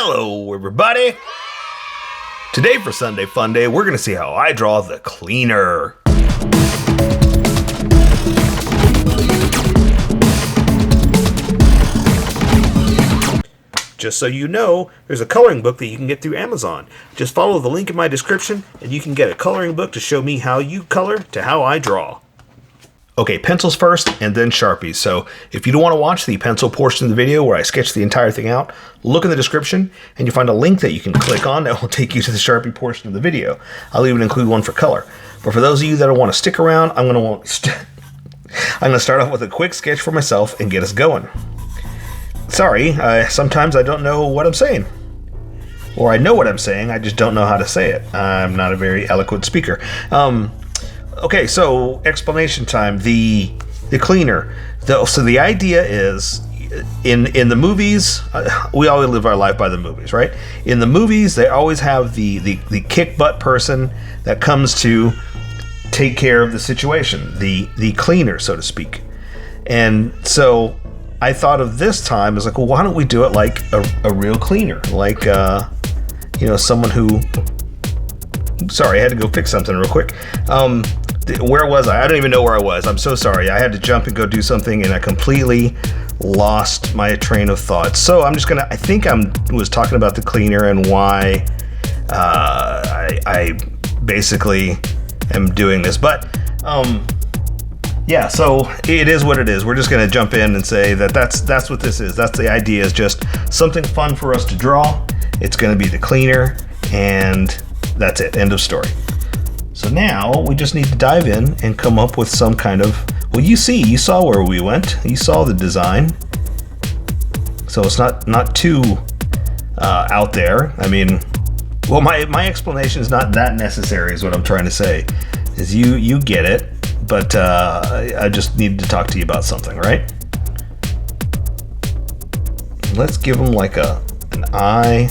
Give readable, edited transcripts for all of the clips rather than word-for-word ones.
Hello, everybody! Today for Sunday Funday, we're going to see how I draw the cleaner. Just so you know, there's a coloring book that you can get through Amazon. Just follow the link in my description, and you can get a coloring book to show me how you color to how I draw. Okay, pencils first, and then Sharpies. So if you don't want to watch the pencil portion of the video where I sketch the entire thing out, look in the description, and you'll find a link that you can click on that will take you to the Sharpie portion of the video. I'll even include one for color. But for those of you that want to stick around, I'm going to start off with a quick sketch for myself and get us going. Sorry, sometimes I don't know what I'm saying. Or I know what I'm saying, I just don't know how to say it. I'm not a very eloquent speaker. Okay, so explanation time. The cleaner. So the idea is, in the movies, we always live our life by the movies, right? In the movies, they always have the kick butt person that comes to take care of the situation, the cleaner, so to speak. And so I thought of this time as like, well, why don't we do it like a real cleaner, like someone who. Sorry, I had to go fix something real quick. Where was I? I don't even know where I was. I'm so sorry. I had to jump and go do something, and I completely lost my train of thought. So I'm just gonna. I think I was talking about the cleaner and why I basically am doing this, but yeah. So it is what it is. We're just gonna jump in and say that's what this is. That's the idea. Is just something fun for us to draw. It's gonna be the cleaner, and that's it. End of story. So now we just need to dive in and come up with some kind of, well, you saw where we went. You saw the design. So it's not too out there. I mean, well, my explanation is not that necessary is what I'm trying to say. Is you get it, but I just needed to talk to you about something, right? Let's give them like an eye.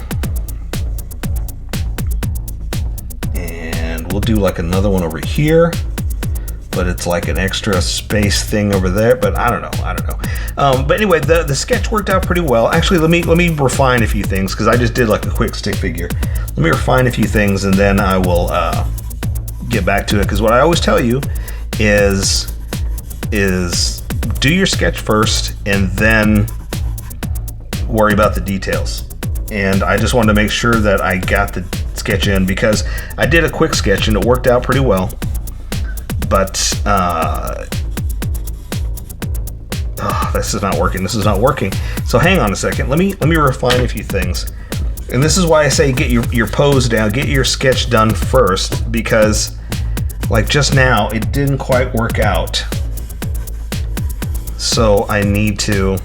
We'll do like another one over here, but it's like an extra space thing over there, but I don't know. But anyway, the sketch worked out pretty well. Actually, let me refine a few things, because I just did like a quick stick figure. Let me refine a few things, and then I will get back to it, because what I always tell you is do your sketch first and then worry about the details. And I just wanted to make sure that I got the sketch in, because I did a quick sketch and it worked out pretty well, but this is not working. So hang on a second, let me refine a few things. And this is why I say get your pose down, get your sketch done first, because like just now it didn't quite work out, so I need to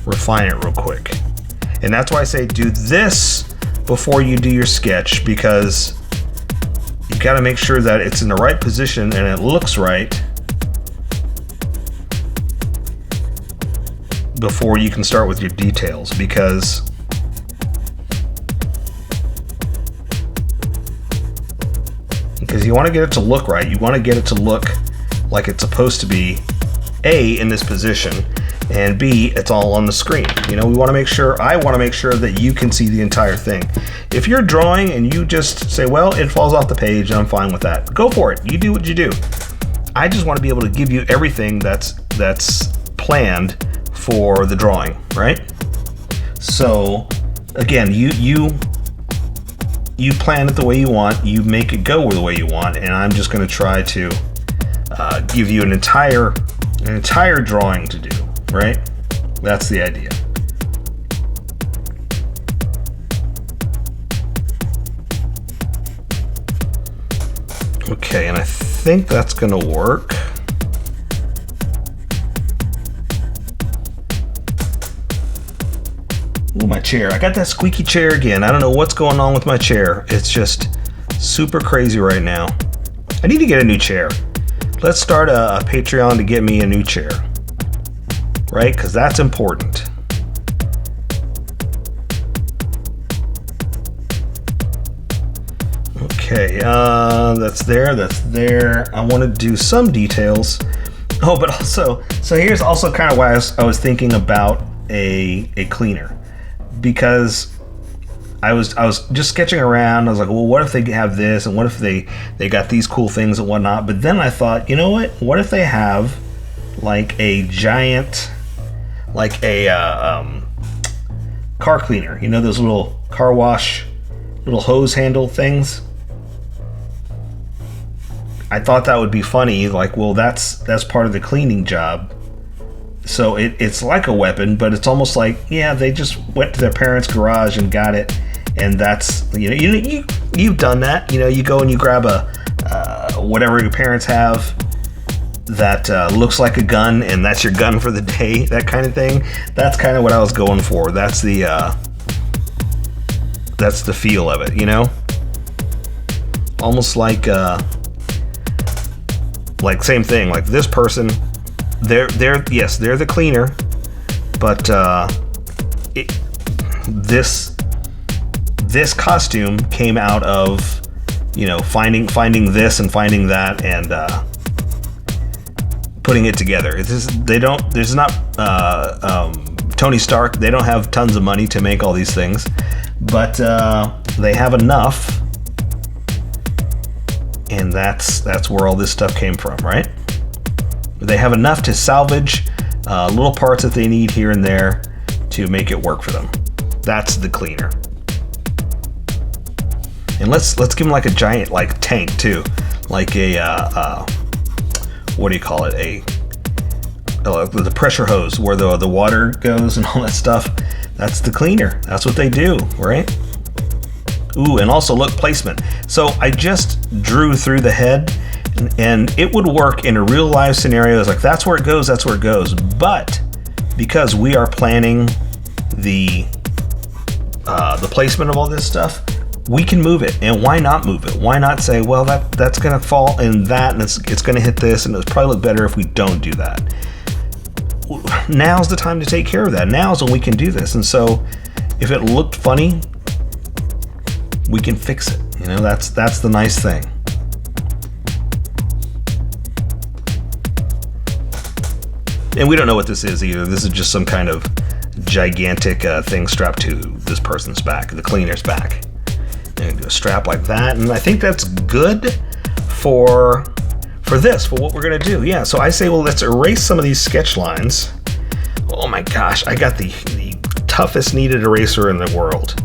refine it real quick. And that's why I say do this before you do your sketch, because you got to make sure that it's in the right position and it looks right before you can start with your details, because you want to get it to look right. You want to get it to look like it's supposed to be, A, in this position, and B, it's all on the screen. I want to make sure that you can see the entire thing. If you're drawing and you just say, well, it falls off the page, I'm fine with that. Go for it. You do what you do. I just want to be able to give you everything that's planned for the drawing, right? So again, you plan it the way you want, you make it go the way you want, and I'm just going to try to give you an entire drawing to do. Right? That's the idea. Okay, and I think that's gonna work. Ooh, my chair. I got that squeaky chair again. I don't know what's going on with my chair. It's just super crazy right now. I need to get a new chair. Let's start a Patreon to get me a new chair. Right? Because that's important. Okay, that's there. I want to do some details. Oh, but also, so here's also kind of why I was thinking about a cleaner. because I was just sketching around. I was like, well, what if they have this, and what if they got these cool things and whatnot? But then I thought, you know what? What if they have like a giant, like a car cleaner? You know, those little car wash, little hose handle things. I thought that would be funny. Like, well, that's part of the cleaning job. So it's like a weapon, but it's almost like, yeah, they just went to their parents' garage and got it. And that's, you've done that. You know, you go and you grab a whatever your parents have that looks like a gun, and that's your gun for the day, that kind of thing. That's kind of what I was going for. That's the feel of it, you know? Almost like same thing. Like this person, they're the cleaner, but this costume came out of, you know, finding this and finding that and putting it together. There's not Tony Stark. They don't have tons of money to make all these things, but they have enough, and that's where all this stuff came from, right? They have enough to salvage little parts that they need here and there to make it work for them. That's the cleaner. And let's give them like a giant like tank too, like a what do you call it? The pressure hose where the water goes and all that stuff. That's the cleaner. That's what they do, right? Ooh, and also look, placement. So I just drew through the head, and it would work in a real life scenario. It's like that's where it goes. That's where it goes. But because we are planning the placement of all this stuff, we can move it. And why not move it? Why not say, well, that's gonna fall in that, and it's gonna hit this, and it'll probably look better if we don't do that. Now's the time to take care of that. Now's when we can do this. And so if it looked funny, we can fix it. You know, that's the nice thing. And we don't know what this is either. This is just some kind of gigantic thing strapped to this person's back, the cleaner's back. And a strap like that, and I think that's good for what we're gonna do. Yeah, so I say, well, let's erase some of these sketch lines. Oh my gosh, I got the toughest kneaded eraser in the world.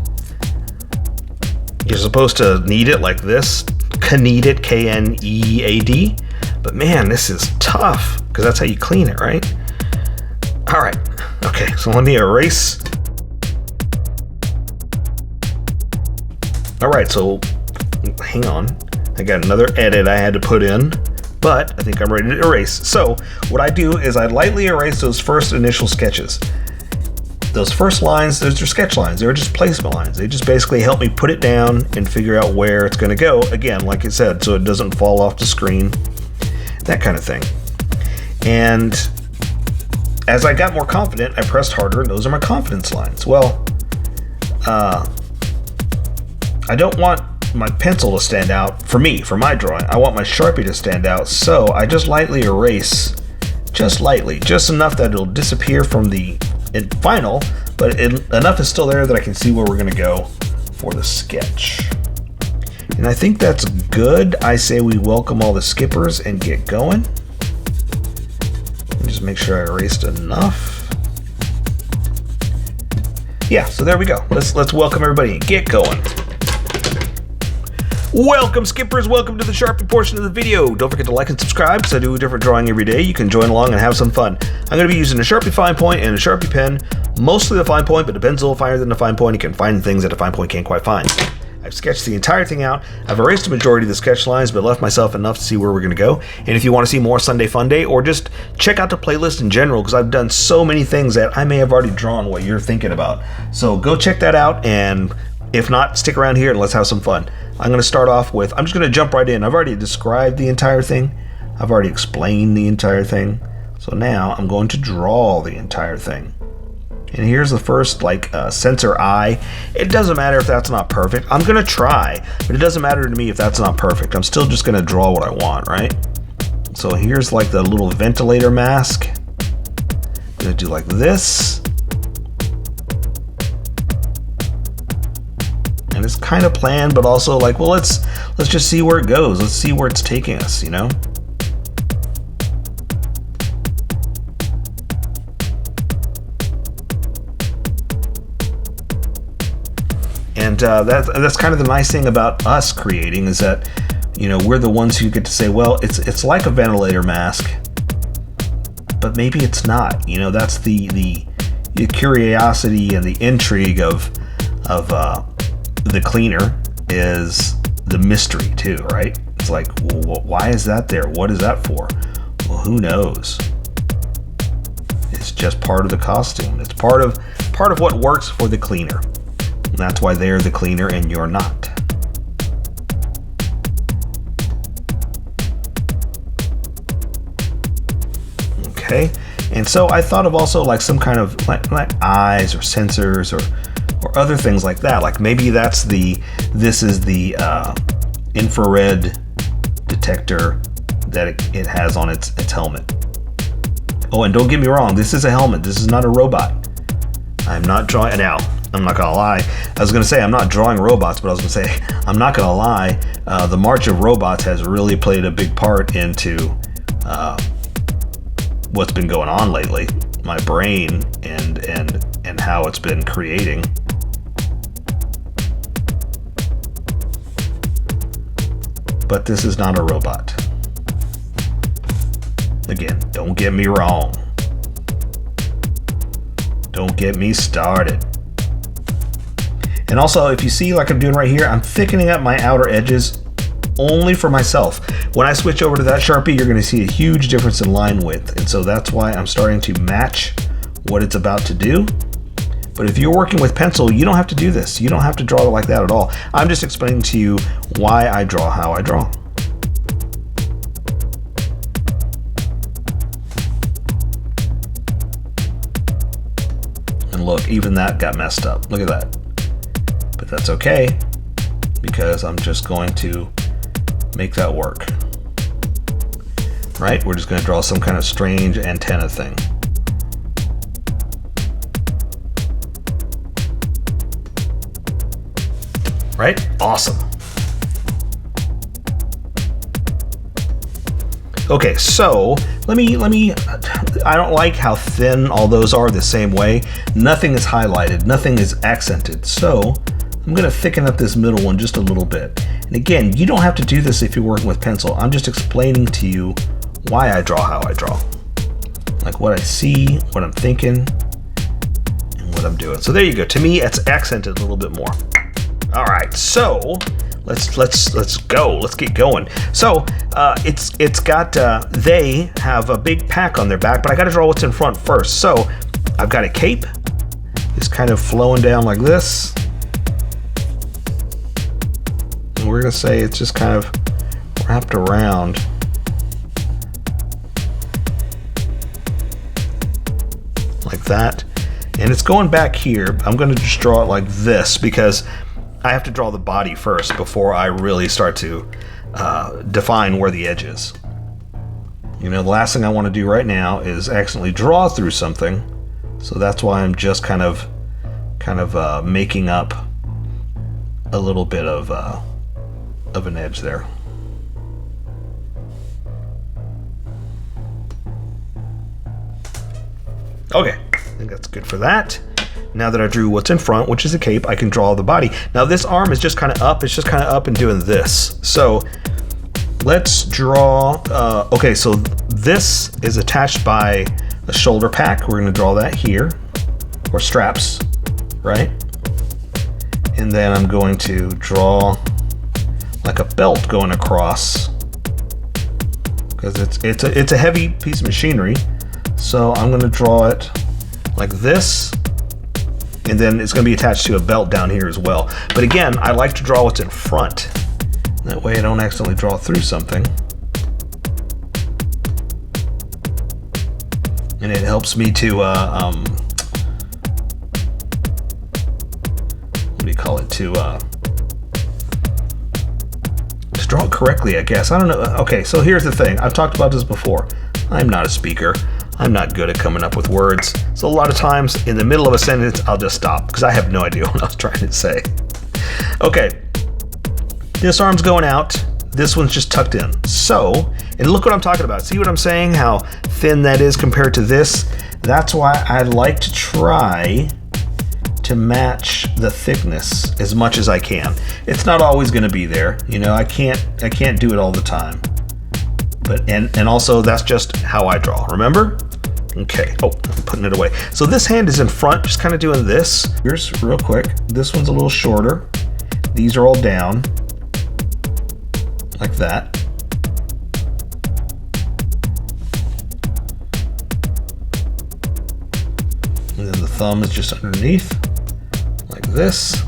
You're supposed to knead it like this, knead it, K-N-E-A-D, but man, this is tough, because that's how you clean it, right? All right, okay, so let me erase. All right, so hang on. I got another edit I had to put in, but I think I'm ready to erase. So what I do is I lightly erase those first initial sketches. Those first lines, those are sketch lines. They're just placement lines. They just basically help me put it down and figure out where it's gonna go. Again, like I said, so it doesn't fall off the screen, that kind of thing. And as I got more confident, I pressed harder, and those are my confidence lines. Well, I don't want my pencil to stand out for me, for my drawing. I want my Sharpie to stand out, so I just lightly erase, just lightly, just enough that it'll disappear from the final, but enough is still there that I can see where we're gonna go for the sketch. And I think that's good. I say we welcome all the skippers and get going. Just make sure I erased enough. Yeah, so there we go. Let's welcome everybody and get going. Welcome, skippers. Welcome to the Sharpie portion of the video. Don't forget to like and subscribe, because I do a different drawing every day. You can join along and have some fun. I'm going to be using a Sharpie fine point and a Sharpie pen, mostly the fine point, but the pen's a little finer than the fine point. You can find things that a fine point can't quite find. I've sketched the entire thing out. I've erased the majority of the sketch lines, but left myself enough to see where we're going to go. And if you want to see more Sunday Funday, or just check out the playlist in general, because I've done so many things that I may have already drawn what you're thinking about. So go check that out, and if not, stick around here and let's have some fun. I'm going to start off with, I'm just going to jump right in. I've already described the entire thing. I've already explained the entire thing. So now I'm going to draw the entire thing. And here's the first sensor eye. It doesn't matter if that's not perfect. I'm going to try, but it doesn't matter to me if that's not perfect. I'm still just going to draw what I want, right? So here's like the little ventilator mask. I'm going to do like this. And it's kind of planned, but also like, well, let's just see where it goes. Let's see where it's taking us, you know? And that's kind of the nice thing about us creating, is that, you know, we're the ones who get to say, well, it's like a ventilator mask, but maybe it's not. You know, that's the curiosity and the intrigue of the cleaner, is the mystery too, right? It's like, well, why is that there? What is that for? Well, who knows? It's just part of the costume. It's part of what works for the cleaner. And that's why they're the cleaner and you're not. Okay, and so I thought of also like some kind of like eyes or sensors or other things like that. Like maybe this is the infrared detector that it has on its helmet. Oh, and don't get me wrong, this is a helmet. This is not a robot. I'm not drawing now. I'm not gonna lie. I was gonna say I'm not drawing robots, but I was gonna say I'm not gonna lie. The March of Robots has really played a big part into what's been going on lately. My brain and how it's been creating. But this is not a robot. Again, don't get me wrong. Don't get me started. And also, if you see like I'm doing right here, I'm thickening up my outer edges only for myself. When I switch over to that Sharpie, you're gonna see a huge difference in line width. And so that's why I'm starting to match what it's about to do. But if you're working with pencil, you don't have to do this. You don't have to draw it like that at all. I'm just explaining to you why I draw how I draw. And look, even that got messed up. Look at that. But that's okay, because I'm just going to make that work. Right? We're just going to draw some kind of strange antenna thing. Right? Awesome. Okay, so let me, I don't like how thin all those are the same way. Nothing is highlighted, nothing is accented. So I'm gonna thicken up this middle one just a little bit. And again, you don't have to do this if you're working with pencil. I'm just explaining to you why I draw how I draw. Like what I see, what I'm thinking, and what I'm doing. So there you go. To me, it's accented a little bit more. All right, so let's go. Let's get going. So it's got they have a big pack on their back, but I got to draw what's in front first. So I've got a cape. It's kind of flowing down like this, and we're gonna say it's just kind of wrapped around. Like that, and it's going back here. I'm gonna just draw it like this because I have to draw the body first before I really start to define where the edge is. You know, the last thing I want to do right now is accidentally draw through something, so that's why I'm just kind of making up a little bit of an edge there. Okay, I think that's good for that. Now that I drew what's in front, which is a cape, I can draw the body. Now this arm is just kind of up. It's just kind of up and doing this. So let's draw, okay, so this is attached by a shoulder pack. We're gonna draw that here, or straps, right? And then I'm going to draw like a belt going across, because it's a heavy piece of machinery. So I'm gonna draw it like this, and then it's going to be attached to a belt down here as well. But again, I like to draw what's in front. That way I don't accidentally draw through something. And it helps me to, what do you call it? To draw it correctly, I guess. I don't know. Okay, so here's the thing. I've talked about this before. I'm not a speaker. I'm not good at coming up with words. So a lot of times in the middle of a sentence, I'll just stop because I have no idea what I was trying to say. Okay, this arm's going out. This one's just tucked in. So, and look what I'm talking about. See what I'm saying? How thin that is compared to this? That's why I like to try to match the thickness as much as I can. It's not always going to be there. You know, I can't do it all the time. But and also that's just how I draw. Remember? Okay. Oh, I'm putting it away. So this hand is in front, just kind of doing this. Here's real quick. This one's a little shorter. These are all down. Like that. And then the thumb is just underneath, like this.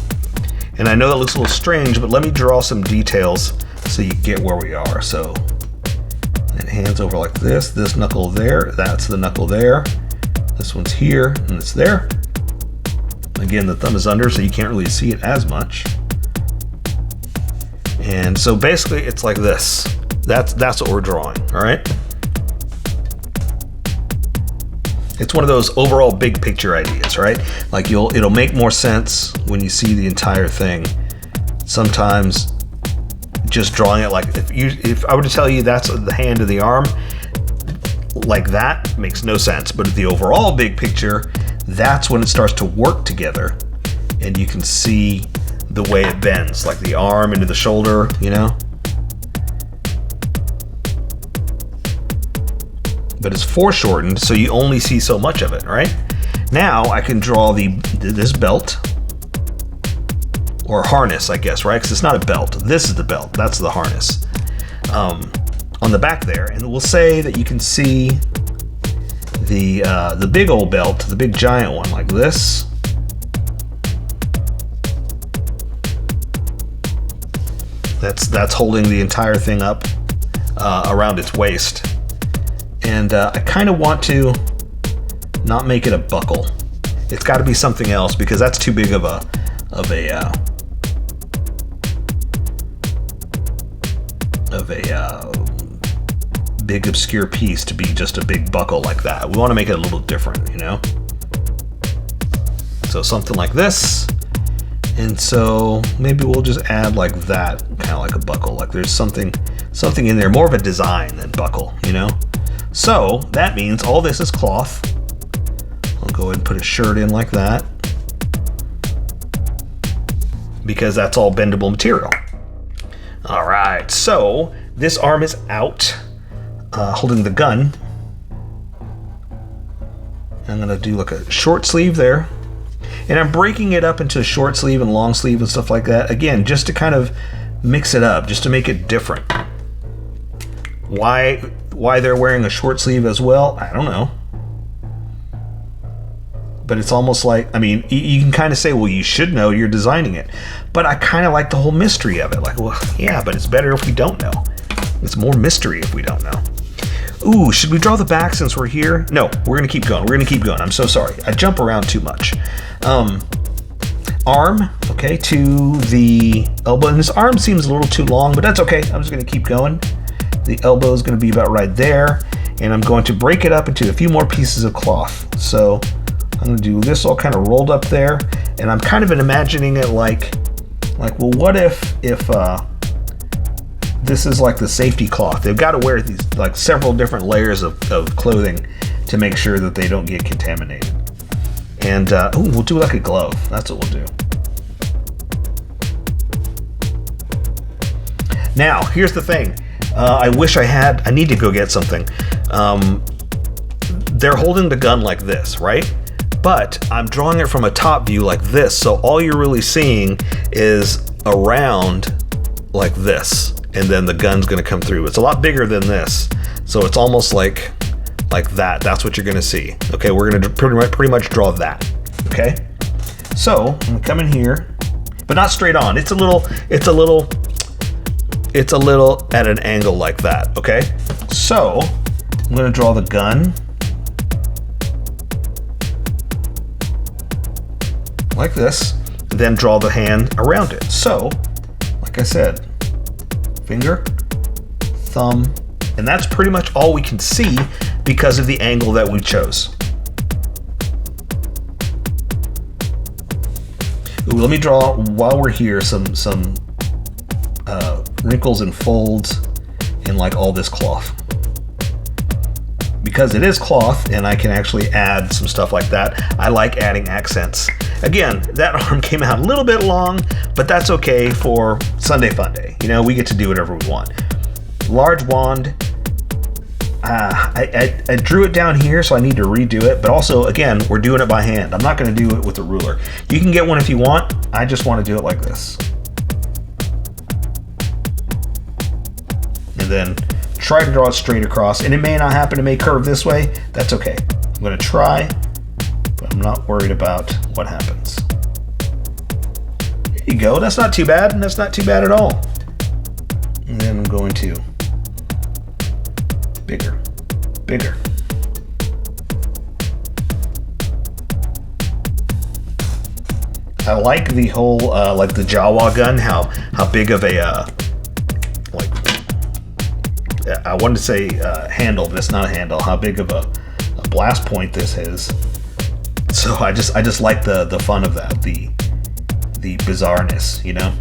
And I know that looks a little strange, but let me draw some details so you get where we are. So, and hands over like this knuckle there, that's the knuckle there. This one's here, and it's there. Again, the thumb is under, so you can't really see it as much. And so basically it's like this. That's what we're drawing, all right? It's one of those overall big picture ideas, right? Like it'll make more sense when you see the entire thing. Sometimes just drawing it like, if I were to tell you that's the hand of the arm, like that makes no sense. But the overall big picture, that's when it starts to work together and you can see the way it bends, like the arm into the shoulder, you know? But it's foreshortened, so you only see so much of it, right? Now I can draw this belt, or harness, I guess, right? Because it's not a belt. This is the belt. That's the harness. On the back there, and we'll say that you can see the big old belt, the big giant one, like this. That's holding the entire thing up around its waist. And I kind of want to not make it a buckle. It's got to be something else because that's too big of a big obscure piece to be just a big buckle like that. We want to make it a little different, you know? So something like this. And so maybe we'll just add like that, kind of like a buckle. Like there's something in there, more of a design than buckle, you know? So that means all this is cloth. I'll go ahead and put a shirt in like that because that's all bendable material. All right, so this arm is out, holding the gun. I'm gonna do like a short sleeve there. And I'm breaking it up into short sleeve and long sleeve and stuff like that. Again, just to kind of mix it up, just to make it different. Why they're wearing a short sleeve as well, I don't know. But it's almost like, I mean, you can kind of say, well, you should know, you're designing it. But I kind of like the whole mystery of it. Like, well, yeah, but it's better if we don't know. It's more mystery if we don't know. Ooh, should we draw the back since we're here? No, we're gonna keep going. We're gonna keep going. I'm so sorry. I jump around too much. Arm, okay, to the elbow. And this arm seems a little too long, but that's okay. I'm just gonna keep going. The elbow is gonna be about right there. And I'm going to break it up into a few more pieces of cloth. So I'm gonna do this all kind of rolled up there. And I'm kind of imagining it like well, what if this is like the safety cloth. They've got to wear these like several different layers of clothing to make sure that they don't get contaminated. And ooh, we'll do like a glove. That's what we'll do. Now, here's the thing. I need to go get something. They're holding the gun like this, right? But I'm drawing it from a top view like this. So all you're really seeing is around like this. And then the gun's gonna come through. It's a lot bigger than this. So it's almost like that. That's what you're gonna see. Okay, we're gonna pretty much draw that, okay? So I'm gonna come in here, but not straight on. It's a little at an angle like that, okay? So I'm gonna draw the gun like this, and then draw the hand around it. So, like I said, finger, thumb, and that's pretty much all we can see because of the angle that we chose. Ooh, let me draw, while we're here, some wrinkles and folds in like all this cloth. Because it is cloth and I can actually add some stuff like that, I like adding accents. Again, that arm came out a little bit long, but that's okay for Sunday Funday. You know, we get to do whatever we want. Large wand. I drew it down here, so I need to redo it. But also, again, we're doing it by hand. I'm not going to do it with a ruler. You can get one if you want. I just want to do it like this. And then try to draw it straight across. And it may not happen to make curve this way. That's okay. I'm going to try, but I'm not worried about what happens. There you go. That's not too bad. That's not too bad at all. And then I'm going to bigger. I like the whole, like the Jawa gun, how big of a, like, I wanted to say handle, but it's not a handle, how big of a blast point this is. So I just like the fun of that, the bizarreness, you know?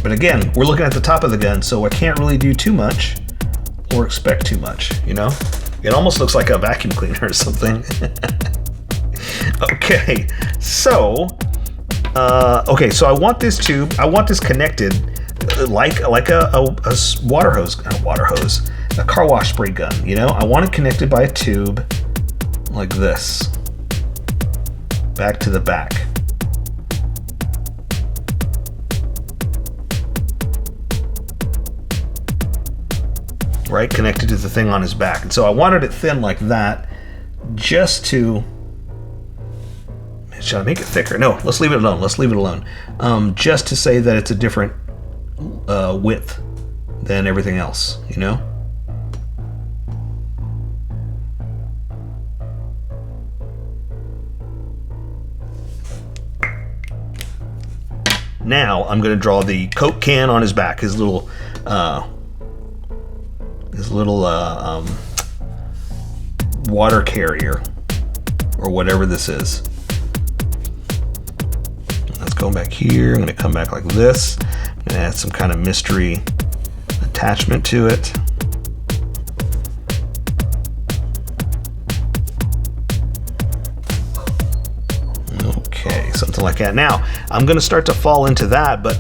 But again, we're looking at the top of the gun, so I can't really do too much or expect too much, you know? It almost looks like a vacuum cleaner or something. Okay, so so I want this tube, I want this connected like a water hose, a car wash spray gun, you know? I want it connected by a tube like this, back to the back. Right, connected to the thing on his back. And so I wanted it thin like that, just to, should I make it thicker? No, let's leave it alone. Let's leave it alone. Just to say that it's a different width than everything else, you know? Now I'm going to draw the Coke can on his back, his little water carrier, or whatever this is. Let's go back here. I'm going to come back like this. I'm going to add some kind of mystery attachment to it. Okay, something like that. Now, I'm going to start to fall into that, but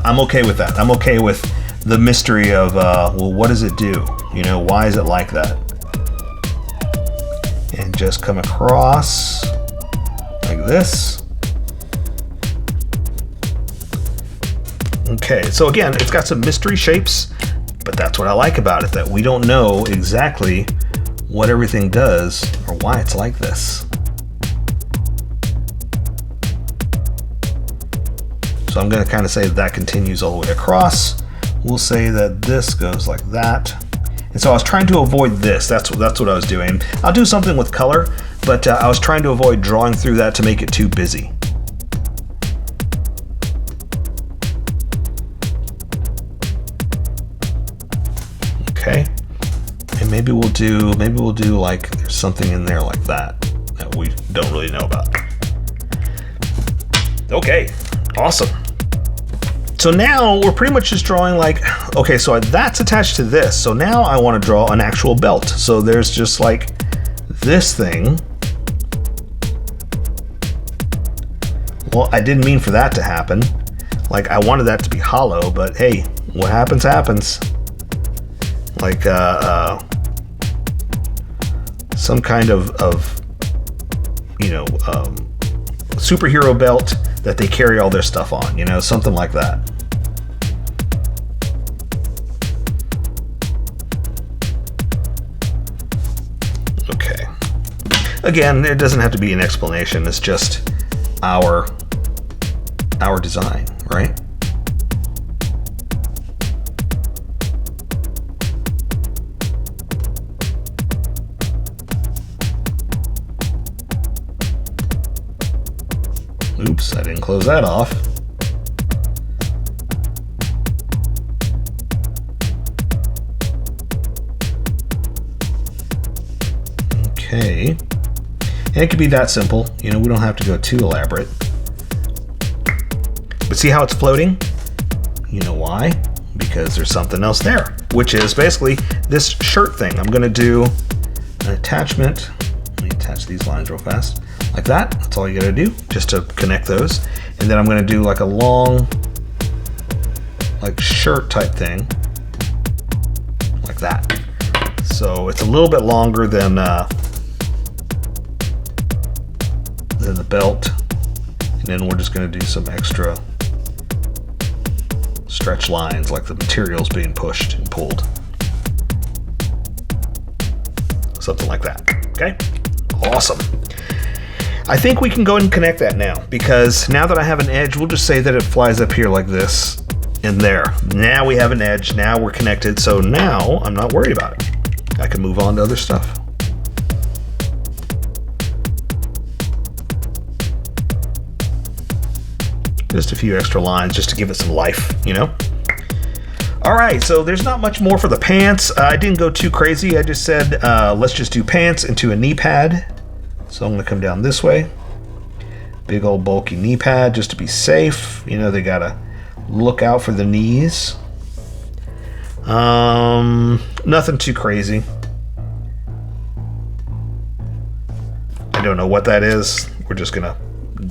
I'm okay with that. I'm okay with the mystery of, well, what does it do? You know, why is it like that? And just come across like this. Okay, so again, it's got some mystery shapes, but that's what I like about it, that we don't know exactly what everything does or why it's like this. So I'm going to kind of say that continues all the way across. We'll say that this goes like that. And so I was trying to avoid this. That's what I was doing. I'll do something with color, but I was trying to avoid drawing through that to make it too busy. Okay. And maybe we'll do like there's something in there like that we don't really know about. Okay. Awesome. So now we're pretty much just drawing like, okay, so that's attached to this. So now I want to draw an actual belt. So there's just like this thing. Well, I didn't mean for that to happen. Like I wanted that to be hollow, but hey, what happens, happens. Like some kind of you know, superhero belt that they carry all their stuff on, you know, something like that. Okay. Again, it doesn't have to be an explanation. It's just our design, right? Oops, I didn't close that off. okay. And it could be that simple. You know, we don't have to go too elaborate. But see how it's floating? You know why? Because there's something else there, which is basically this shirt thing. I'm gonna do an attachment. Let me attach these lines real fast. Like that, that's all you gotta do, just to connect those. And then I'm gonna do like a long, like shirt type thing, like that. So it's a little bit longer than the belt. And then we're just gonna do some extra stretch lines, like the material's being pushed and pulled. Something like that, okay? Awesome. I think we can go ahead and connect that now, because now that I have an edge, we'll just say that it flies up here like this and there. Now we have an edge, now we're connected, so now I'm not worried about it. I can move on to other stuff. Just a few extra lines just to give it some life, you know? All right, so there's not much more for the pants. I didn't go too crazy. I just said, let's just do pants into a knee pad. So I'm gonna come down this way. Big old bulky knee pad just to be safe. You know, they gotta look out for the knees. Nothing too crazy. I don't know what that is. We're just gonna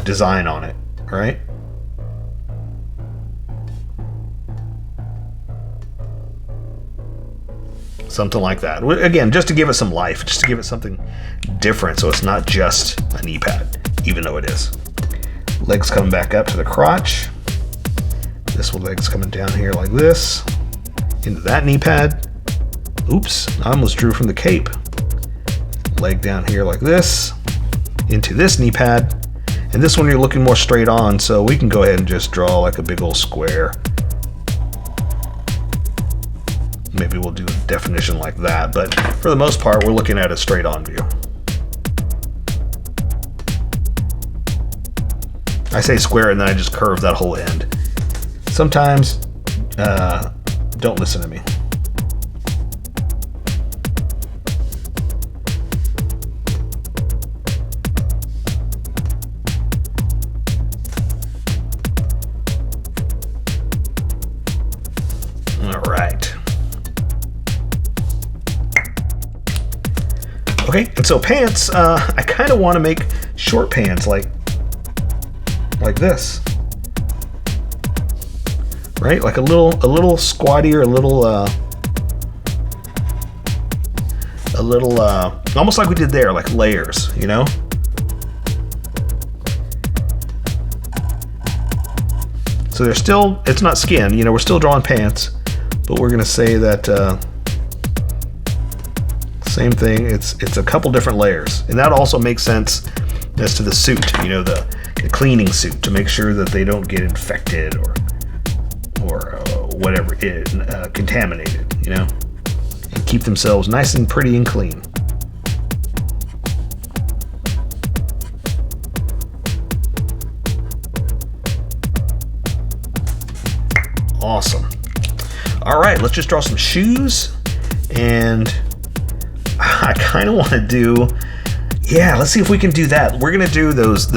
design on it, all right? Something like that. Again, just to give it some life, just to give it something different, so it's not just a knee pad, even though it is. Legs coming back up to the crotch. This one leg's coming down here like this, into that knee pad. Oops, I almost drew from the cape. Leg down here like this, into this knee pad. And this one you're looking more straight on, so we can go ahead and just draw like a big old square. Maybe we'll do a definition like that, but for the most part, we're looking at a straight on view. I say square and then I just curve that whole end. Sometimes, don't listen to me. All right. Okay, and so pants, I kind of want to make short pants like this, right? Like a little squattier, almost like we did there, like layers, you know? So they're still, it's not skin, you know, we're still drawing pants, but we're gonna say that, same thing, it's a couple different layers. And that also makes sense as to the suit, you know, the cleaning suit, to make sure that they don't get infected or whatever, contaminated, you know, and keep themselves nice and pretty and clean. Awesome. All right, let's just draw some shoes, and I kind of want to do, yeah, let's see if we can do that. We're gonna do those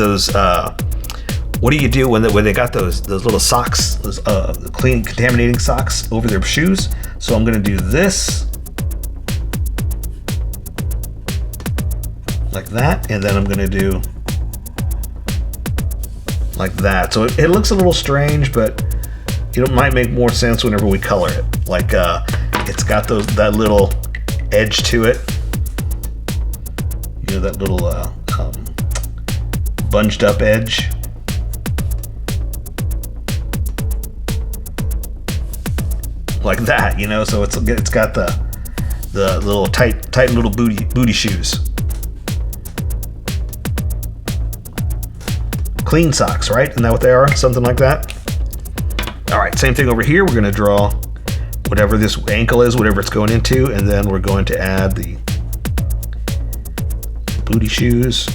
what do you do when they got those little socks, those clean contaminating socks over their shoes? So I'm gonna do this like that, and then I'm gonna do like that. So it looks a little strange, but it might make more sense whenever we color it. Like it's got that little edge to it, you know, that little bunged up edge. Like that, you know, so it's got the little tight little booty shoes. Clean socks, right? Isn't that what they are? Something like that. All right, same thing over here. We're gonna draw whatever this ankle is, whatever it's going into, and then we're going to add the booty shoes.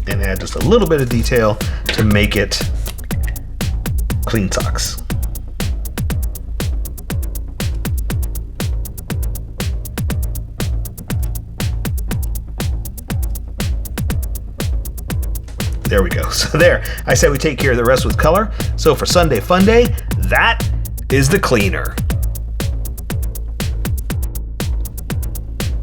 And add just a little bit of detail to make it clean socks. There we go. So there, I said we take care of the rest with color. So for Sunday Fun Day, that is the cleaner.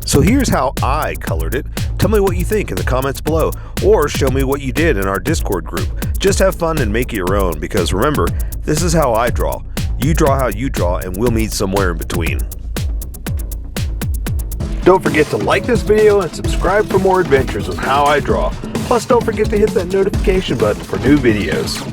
So here's how I colored it. Tell me what you think in the comments below, or show me what you did in our Discord group. Just have fun and make it your own, because remember, this is how I draw. You draw how you draw, and we'll meet somewhere in between. Don't forget to like this video and subscribe for more adventures with How I Draw. Plus, don't forget to hit that notification button for new videos.